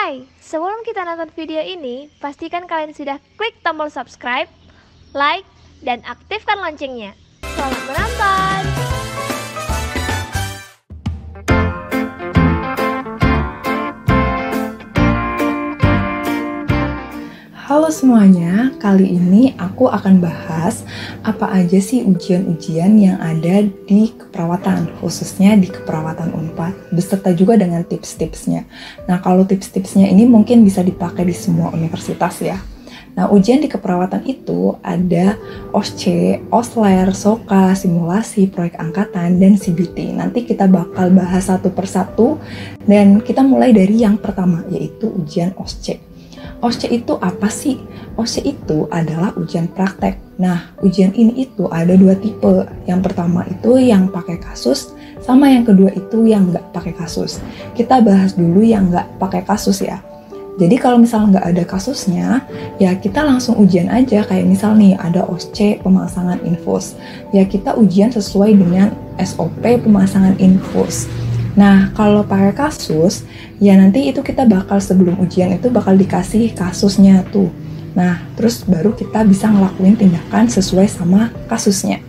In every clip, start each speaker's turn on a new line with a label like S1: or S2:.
S1: Hai, sebelum kita nonton video ini, pastikan kalian sudah klik tombol subscribe, like, dan aktifkan loncengnya. Selamat menonton!
S2: Halo semuanya, kali ini aku akan bahas apa aja sih ujian-ujian yang ada di keperawatan, khususnya di keperawatan Unpad, beserta juga dengan tips-tipsnya. Nah, kalau tips-tipsnya ini mungkin bisa dipakai di semua universitas ya. Nah, ujian di keperawatan itu ada OSCE, OSLER, SOKA, simulasi, proyek angkatan, dan CBT. Nanti kita bakal bahas satu persatu, dan kita mulai dari yang pertama, yaitu ujian OSCE. OSCE itu apa sih? OSCE itu adalah ujian praktek. Nah, ujian ini itu ada dua tipe. Yang pertama itu yang pakai kasus, sama yang kedua itu yang nggak pakai kasus. Kita bahas dulu yang nggak pakai kasus ya. Jadi kalau misalnya nggak ada kasusnya, ya kita langsung ujian aja. Kayak misal nih, ada OSCE pemasangan infus. Ya kita ujian sesuai dengan SOP pemasangan infus. Nah, kalau pakai kasus, ya nanti itu kita bakal sebelum ujian itu bakal dikasih kasusnya tuh. Nah, terus baru kita bisa ngelakuin tindakan sesuai sama kasusnya.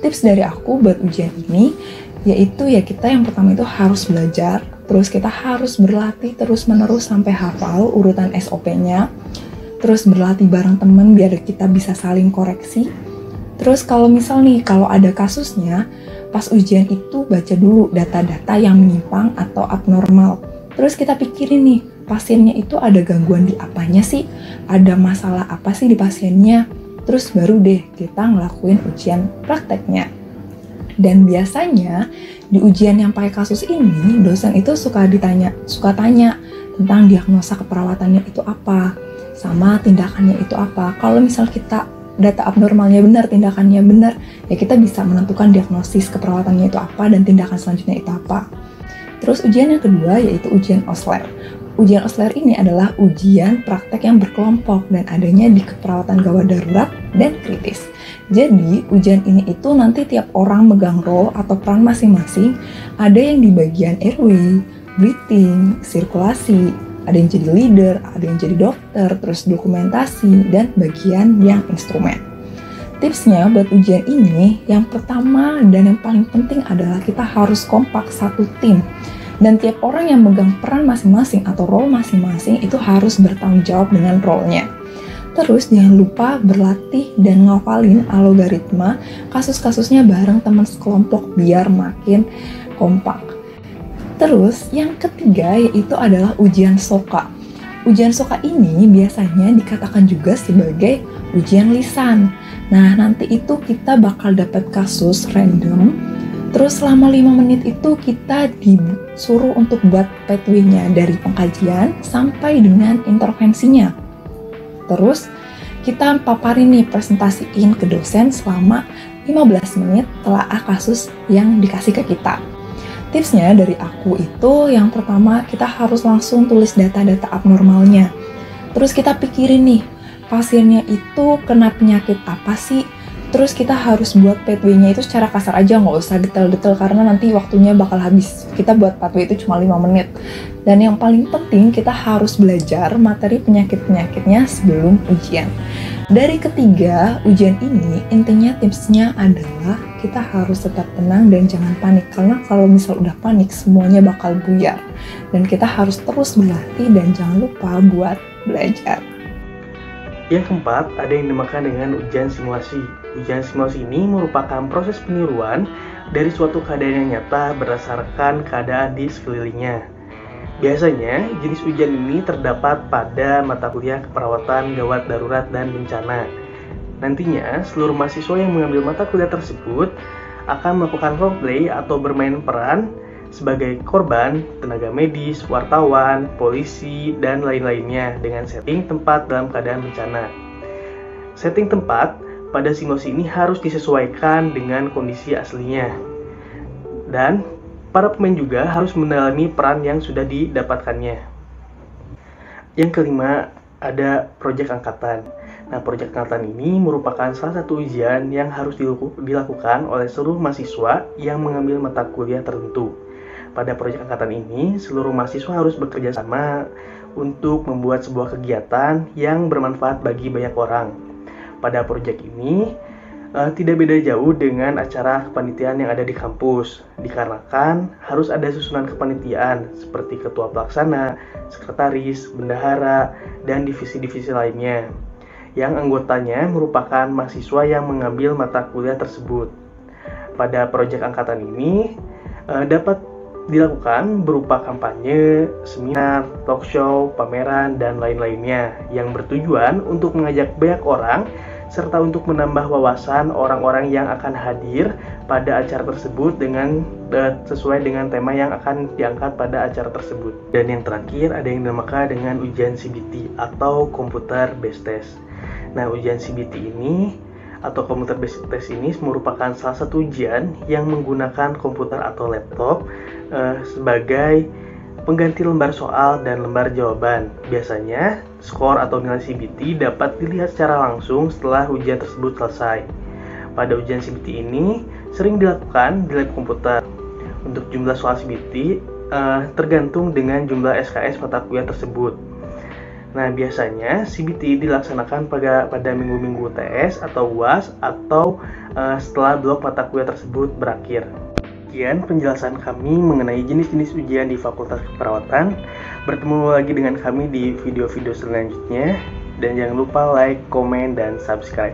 S2: Tips dari aku buat ujian ini, yaitu ya kita yang pertama itu harus belajar, terus kita harus berlatih terus-menerus sampai hafal urutan SOP-nya, terus berlatih bareng temen biar kita bisa saling koreksi. Terus kalau misal nih, kalau ada kasusnya, pas ujian itu baca dulu data-data yang menyimpang atau abnormal. Terus kita pikirin nih, pasiennya itu ada gangguan di apanya sih? Ada masalah apa sih di pasiennya? Terus baru deh kita ngelakuin ujian prakteknya. Dan biasanya di ujian yang pakai kasus ini, dosen itu suka tanya tentang diagnosa keperawatannya itu apa, sama tindakannya itu apa. Kalau misal kita data abnormalnya benar, tindakannya benar, ya kita bisa menentukan diagnosis keperawatannya itu apa dan tindakan selanjutnya itu apa. Terus ujian yang kedua yaitu ujian OSLER. Ujian OSLER ini adalah ujian praktek yang berkelompok dan adanya di keperawatan gawat darurat dan kritis. Jadi ujian ini itu nanti tiap orang megang role atau peran masing-masing. Ada yang di bagian airway, breathing, sirkulasi, ada yang jadi leader, ada yang jadi dokter, terus dokumentasi, dan bagian yang instrumen. Tipsnya buat ujian ini, yang pertama dan yang paling penting adalah kita harus kompak satu tim. Dan tiap orang yang megang peran masing-masing atau role masing-masing itu harus bertanggung jawab dengan role-nya. Terus jangan lupa berlatih dan ngafalin algoritma kasus-kasusnya bareng teman sekelompok biar makin kompak. Terus yang ketiga yaitu adalah ujian SOKA. Ujian SOKA ini biasanya dikatakan juga sebagai ujian lisan. Nah, nanti itu kita bakal dapat kasus random. Terus selama 5 menit itu kita disuruh untuk buat pathway-nya dari pengkajian sampai dengan intervensinya. Terus kita paparin nih, presentasiin ke dosen selama 15 menit telaah kasus yang dikasih ke kita. Tipsnya dari aku itu, yang pertama kita harus langsung tulis data-data abnormalnya. Terus kita pikirin nih, pasiennya itu kena penyakit apa sih? Terus kita harus buat pathway-nya itu secara kasar aja, nggak usah detail-detail karena nanti waktunya bakal habis. Kita buat pathway itu cuma 5 menit. Dan yang paling penting kita harus belajar materi penyakit-penyakitnya sebelum ujian. Dari ketiga ujian ini, intinya tipsnya adalah kita harus tetap tenang dan jangan panik. Karena kalau misal udah panik, semuanya bakal buyar. Dan kita harus terus berlatih dan jangan lupa buat belajar.
S3: Yang keempat, ada yang dinamakan dengan ujian simulasi. Ujian simulasi ini merupakan proses peniruan dari suatu keadaan yang nyata berdasarkan keadaan di sekelilingnya. Biasanya, jenis ujian ini terdapat pada mata kuliah keperawatan gawat darurat dan bencana. Nantinya, seluruh mahasiswa yang mengambil mata kuliah tersebut akan melakukan roleplay atau bermain peran sebagai korban, tenaga medis, wartawan, polisi, dan lain-lainnya dengan setting tempat dalam keadaan bencana. Setting tempat pada simulasi ini harus disesuaikan dengan kondisi aslinya. Dan para pemain juga harus mendalami peran yang sudah didapatkannya. Yang kelima, ada proyek angkatan. Nah, proyek angkatan ini merupakan salah satu ujian yang harus dilakukan oleh seluruh mahasiswa yang mengambil mata kuliah tertentu. Pada proyek angkatan ini, seluruh mahasiswa harus bekerja sama untuk membuat sebuah kegiatan yang bermanfaat bagi banyak orang. Pada proyek ini, tidak beda jauh dengan acara kepanitiaan yang ada di kampus, dikarenakan harus ada susunan kepanitiaan seperti ketua pelaksana, sekretaris, bendahara, dan divisi-divisi lainnya, yang anggotanya merupakan mahasiswa yang mengambil mata kuliah tersebut. Pada proyek angkatan ini dapat dilakukan berupa kampanye, seminar, talk show, pameran, dan lain-lainnya yang bertujuan untuk mengajak banyak orang serta untuk menambah wawasan orang-orang yang akan hadir pada acara tersebut sesuai dengan tema yang akan diangkat pada acara tersebut. Dan yang terakhir ada yang dinamakan dengan ujian CBT atau Computer Based Test. Nah, ujian CBT ini atau Computer Based Test ini merupakan salah satu ujian yang menggunakan komputer atau laptop sebagai pengganti lembar soal dan lembar jawaban. Biasanya, skor atau nilai CBT dapat dilihat secara langsung setelah ujian tersebut selesai. Pada ujian CBT ini, sering dilakukan di lab komputer. Untuk jumlah soal CBT tergantung dengan jumlah SKS mata kuliah tersebut. Nah, biasanya CBT dilaksanakan pada minggu-minggu UTS atau UAS atau setelah blok mata kuliah tersebut berakhir. Sekian penjelasan kami mengenai jenis-jenis ujian di Fakultas Keperawatan. Bertemu lagi dengan kami di video-video selanjutnya. Dan jangan lupa like, komen, dan subscribe.